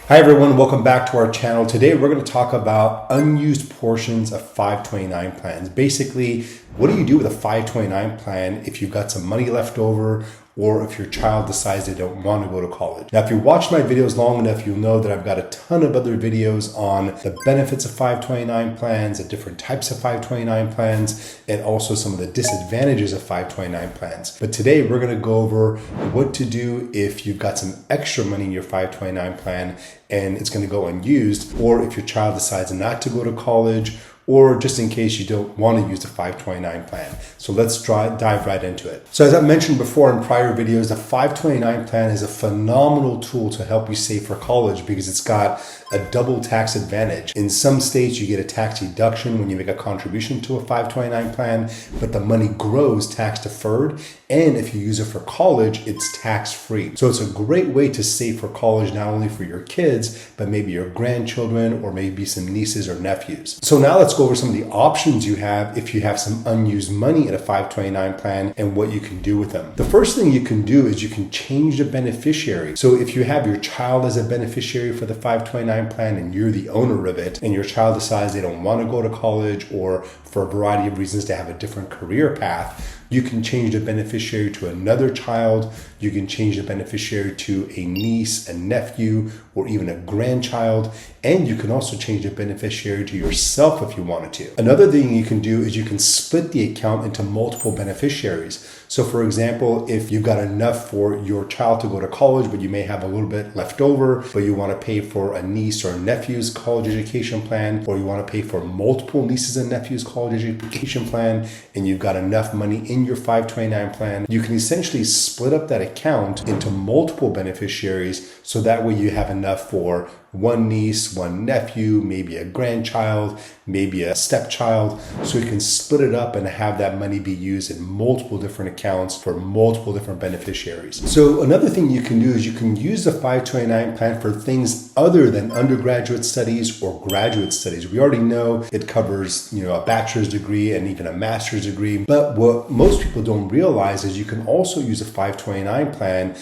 Hi everyone, welcome back to our channel. Today we're going to talk about unused portions of 529 plans. Basically, what do you do with a 529 plan if you've got some money left over or if your child decides they don't want to go to college? Now, if you watch my videos long enough, you'll know that I've got a ton of other videos on the benefits of 529 plans, the different types of 529 plans, and also some of the disadvantages of 529 plans. But today we're going to go over what to do if you've got some extra money in your 529 plan and it's going to go unused, or if your child decides not to go to college, or just in case you don't want to use the 529 plan. So let's dive right into it. So as I mentioned before in prior videos, the 529 plan is a phenomenal tool to help you save for college because it's got a double tax advantage. In some states, you get a tax deduction when you make a contribution to a 529 plan, but the money grows tax deferred. And if you use it for college, it's tax free. So it's a great way to save for college, not only for your kids, but maybe your grandchildren or maybe some nieces or nephews. So now let's go over some of the options you have if you have some unused money in a 529 plan and what you can do with them. The first thing you can do is you can change the beneficiary. So if you have your child as a beneficiary for the 529 plan and you're the owner of it, and your child decides they don't want to go to college or for a variety of reasons they have a different career path, you can change the beneficiary to another child. You can change the beneficiary to a niece, a nephew, or even a grandchild. And you can also change the beneficiary to yourself if you wanted to. Another thing you can do is you can split the account into multiple beneficiaries. So for example, if you've got enough for your child to go to college, but you may have a little bit left over, but you want to pay for a niece or a nephew's college education plan, or you want to pay for multiple nieces and nephews' college education plan, and you've got enough money in your 529 plan, you can essentially split up that account into multiple beneficiaries so that way you have enough for one niece, one nephew, maybe a grandchild, maybe a stepchild. So you can split it up and have that money be used in multiple different accounts for multiple different beneficiaries. So another thing you can do is you can use the 529 plan for things other than undergraduate studies or graduate studies. We already know it covers, a bachelor's degree and even a master's degree. But what most people don't realize is you can also use a 529 plan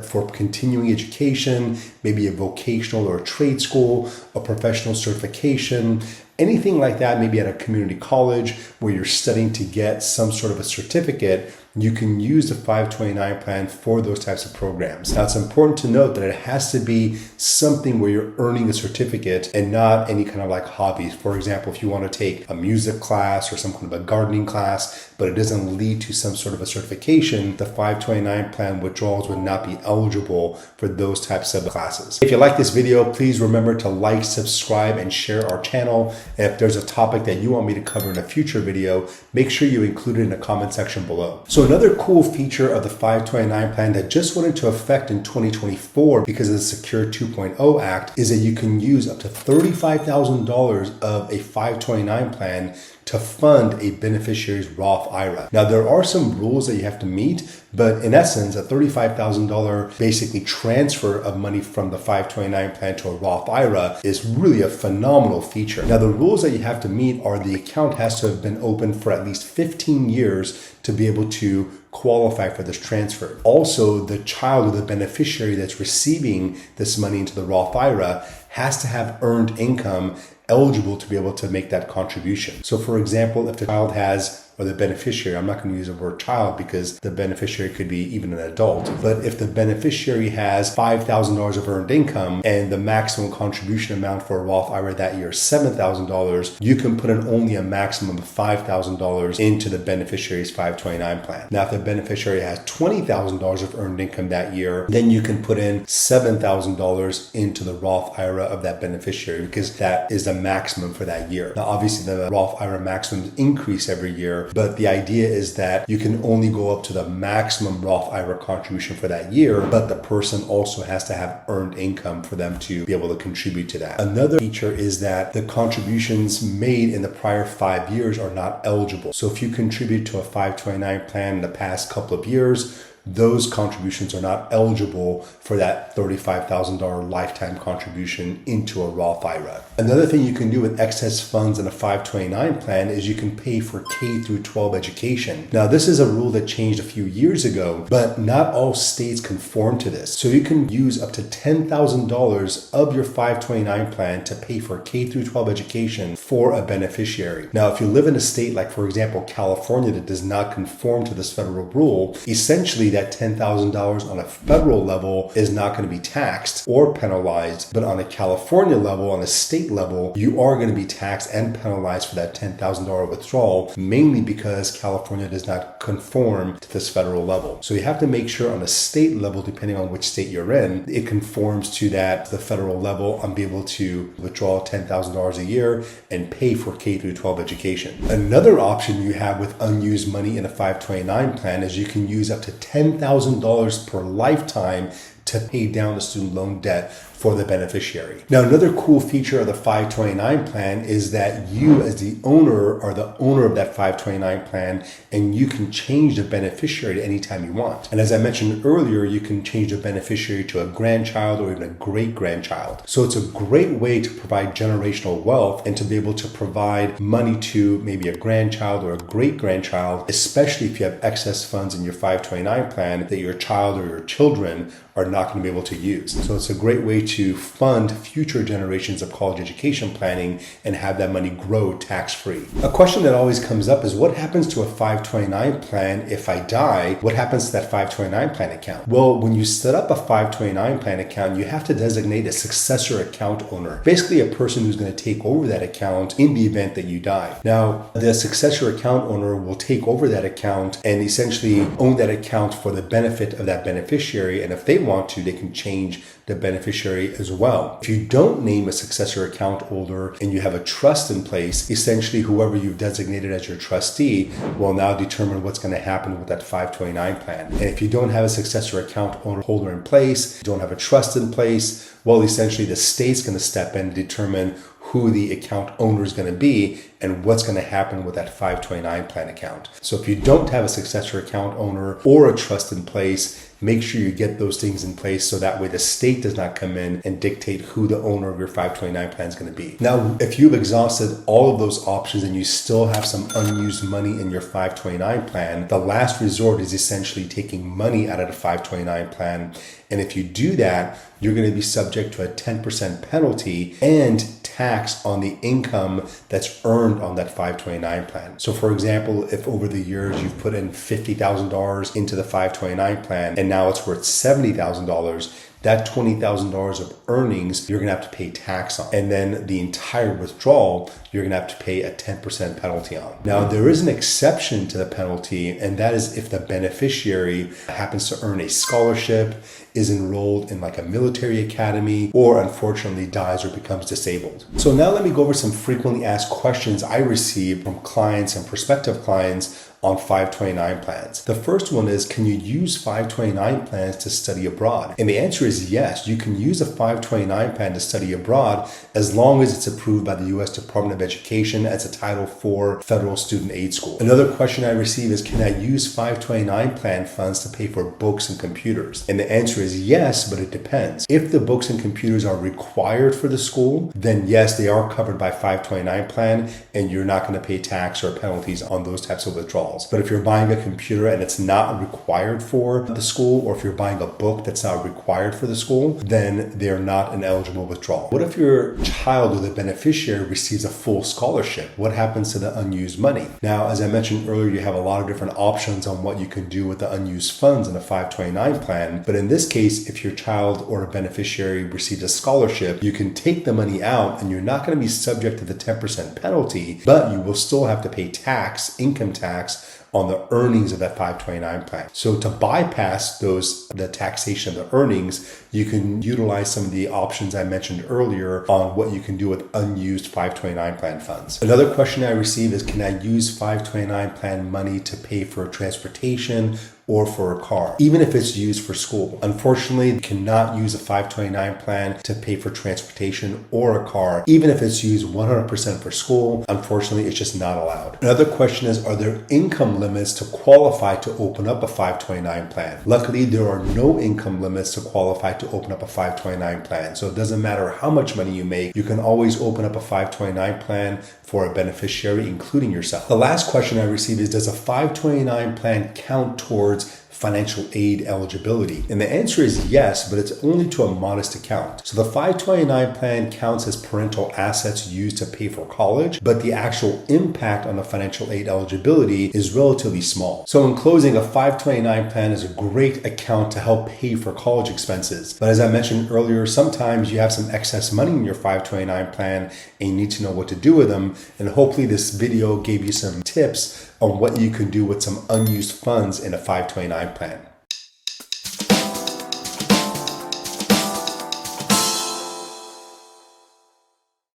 for continuing education, maybe a vocational or a trade school, a professional certification, anything like that, maybe at a community college where you're studying to get some sort of a certificate. You can use the 529 plan for those types of programs. Now, it's important to note that it has to be something where you're earning a certificate and not any kind of like hobbies. For example, if you want to take a music class or some kind of a gardening class, but it doesn't lead to some sort of a certification, the 529 plan withdrawals would not be eligible for those types of classes. If you like this video, please remember to like, subscribe, and share our channel. And if there's a topic that you want me to cover in a future video, make sure you include it in the comment section below. So another cool feature of the 529 plan that just went into effect in 2024 because of the Secure 2.0 Act is that you can use up to $35,000 of a 529 plan to fund a beneficiary's Roth IRA. Now, there are some rules that you have to meet, but in essence, a $35,000 basically transfer of money from the 529 plan to a Roth IRA is really a phenomenal feature. Now, the rules that you have to meet are the account has to have been open for at least 15 years to be able to qualify for this transfer. Also, the child or the beneficiary that's receiving this money into the Roth IRA has to have earned income eligible to be able to make that contribution. So for example, if the child has, or the beneficiary, I'm not going to use the word child because the beneficiary could be even an adult, but if the beneficiary has $5,000 of earned income and the maximum contribution amount for a Roth IRA that year is $7,000, you can put in only a maximum of $5,000 into the beneficiary's 529 plan. Now, if the beneficiary has $20,000 of earned income that year, then you can put in $7,000 into the Roth IRA of that beneficiary because that is the maximum for that year. Now, obviously, the Roth IRA maximums increase every year, but the idea is that you can only go up to the maximum Roth IRA contribution for that year, but the person also has to have earned income for them to be able to contribute to that. Another feature is that the contributions made in the prior 5 years are not eligible. So if you contribute to a 529 plan in the past couple of years, those contributions are not eligible for that $35,000 lifetime contribution into a Roth IRA. Another thing you can do with excess funds in a 529 plan is you can pay for K through 12 education. Now, this is a rule that changed a few years ago, but not all states conform to this. So you can use up to $10,000 of your 529 plan to pay for K through 12 education for a beneficiary. Now, if you live in a state like, for example, California, that does not conform to this federal rule, essentially that $10,000 on a federal level is not going to be taxed or penalized, but on a California level, on a state level, you are going to be taxed and penalized for that $10,000 withdrawal, mainly because California does not conform to this federal level. So you have to make sure on a state level, depending on which state you're in, it conforms to the federal level and be able to withdraw $10,000 a year and pay for K through 12 education. Another option you have with unused money in a 529 plan is you can use up to $10,000 per lifetime to pay down the student loan debt for the beneficiary. Now, another cool feature of the 529 plan is that you as the owner are the owner of that 529 plan, and you can change the beneficiary at any time you want. And as I mentioned earlier, you can change the beneficiary to a grandchild or even a great-grandchild. So it's a great way to provide generational wealth and to be able to provide money to maybe a grandchild or a great-grandchild, especially if you have excess funds in your 529 plan that your child or your children are not going to be able to use. So it's a great way to fund future generations of college education planning and have that money grow tax-free. A question that always comes up is, what happens to a 529 plan if I die? What happens to that 529 plan account? Well, when you set up a 529 plan account, you have to designate a successor account owner, basically a person who's going to take over that account in the event that you die. Now, the successor account owner will take over that account and essentially own that account for the benefit of that beneficiary, and if they want to, they can change the beneficiary as well. If you don't name a successor account holder and you have a trust in place, essentially whoever you've designated as your trustee will now determine what's going to happen with that 529 plan. And if you don't have a successor account holder in place, you don't have a trust in place, well, essentially the state's going to step in and determine who the account owner is going to be and what's going to happen with that 529 plan account. So if you don't have a successor account owner or a trust in place, make sure you get those things in place so that way the state does not come in and dictate who the owner of your 529 plan is going to be. Now, if you've exhausted all of those options and you still have some unused money in your 529 plan, the last resort is essentially taking money out of the 529 plan. And if you do that, you're going to be subject to a 10% penalty and tax on the income that's earned on that 529 plan. So for example, if over the years you've put in $50,000 into the 529 plan and now it's worth $70,000, that $20,000 of earnings, you're going to have to pay tax on. And then the entire withdrawal, you're going to have to pay a 10% penalty on. Now, there is an exception to the penalty, and that is if the beneficiary happens to earn a scholarship, is enrolled in like a military academy, or unfortunately dies or becomes disabled. So now let me go over some frequently asked questions I receive from clients and prospective clients on 529 plans. The first one is, can you use 529 plans to study abroad? And the answer is yes, you can use a 529 plan to study abroad as long as it's approved by the U.S. Department of Education as a Title IV federal student aid school. Another question I receive is, can I use 529 plan funds to pay for books and computers? And the answer is yes, but it depends. If the books and computers are required for the school, then yes, they are covered by 529 plan and you're not going to pay tax or penalties on those types of withdrawals. But if you're buying a computer and it's not required for the school, or if you're buying a book that's not required for the school, then they're not an eligible withdrawal. What if your child or the beneficiary receives a full scholarship? What happens to the unused money? Now, as I mentioned earlier, you have a lot of different options on what you can do with the unused funds in a 529 plan. But in this case, if your child or a beneficiary receives a scholarship, you can take the money out and you're not going to be subject to the 10% penalty, but you will still have to pay tax, income tax, on the earnings of that 529 plan. So to bypass the taxation of the earnings, you can utilize some of the options I mentioned earlier on what you can do with unused 529 plan funds. Another question I receive is, can I use 529 plan money to pay for transportation or for a car, even if it's used for school? Unfortunately, you cannot use a 529 plan to pay for transportation or a car, even if it's used 100% for school. Unfortunately, it's just not allowed. Another question is, are there income limits to qualify to open up a 529 plan. Luckily, there are no income limits to qualify to open up a 529 plan. So it doesn't matter how much money you make, you can always open up a 529 plan for a beneficiary, including yourself. The last question I received is, does a 529 plan count towards financial aid eligibility? And the answer is yes, but it's only to a modest account. So the 529 plan counts as parental assets used to pay for college, but the actual impact on the financial aid eligibility is relatively small. So in closing, a 529 plan is a great account to help pay for college expenses. But as I mentioned earlier, sometimes you have some excess money in your 529 plan and you need to know what to do with them. And hopefully this video gave you some tips on what you can do with some unused funds in a 529 plan.